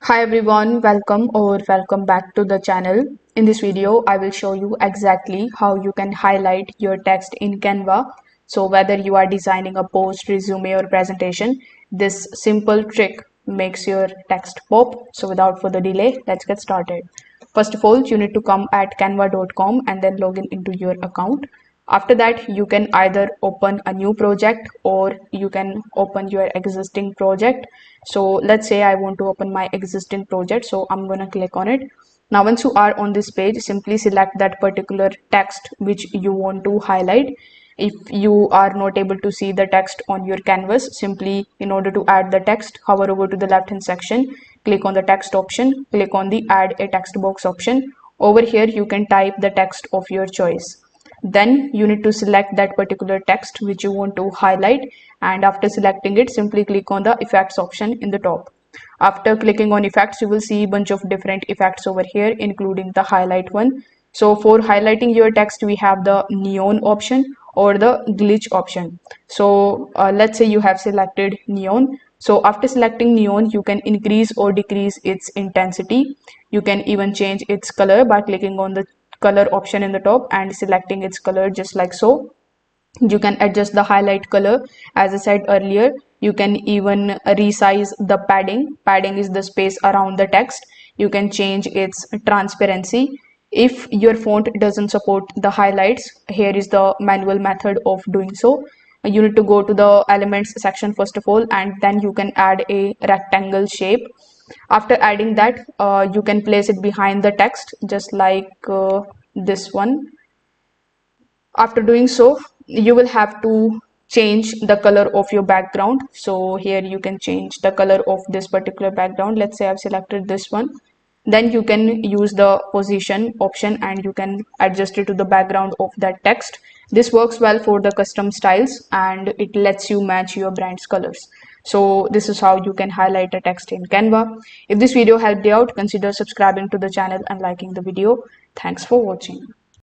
Hi everyone, welcome back to the channel. In this video, I will show you exactly how you can highlight your text in Canva. So whether you are designing a post, resume or presentation, this simple trick makes your text pop. So without further delay, let's get started. First of all, you need to come at canva.com and then log in into your account. After that, you can either open a new project or you can open your existing project. So let's say I want to open my existing project, so I'm going to click on it. Now once you are on this page, simply select that particular text which you want to highlight. If you are not able to see the text on your canvas, simply in order to add the text, hover over to the left hand section, click on the text option, click on the add a text box option. Over here you can type the text of your choice. Then you need to select that particular text which you want to highlight, and after selecting it, simply click on the effects option in the top. After clicking on effects, you will see a bunch of different effects over here, including the highlight one. So for highlighting your text, we have the neon option or the glitch option. So let's say you have selected neon. So after selecting neon, you can increase or decrease its intensity. You can even change its color by clicking on the color option in the top and selecting its color just like so. You can adjust the highlight color. As I said earlier, you can even resize the padding is the space around the text. You can change its transparency. If your font doesn't support the highlights, here is the manual method of doing so. You need to go to the elements section first of all, and then you can add a rectangle shape. After adding that, you can place it behind the text just like this one. After doing so, you will have to change the color of your background. So here you can change the color of this particular background. Let's say I've selected this one. Then you can use the position option and you can adjust it to the background of that text. This works well for the custom styles and it lets you match your brand's colors. So this is how you can highlight a text in Canva. If this video helped you out, consider subscribing to the channel and liking the video. Thanks for watching.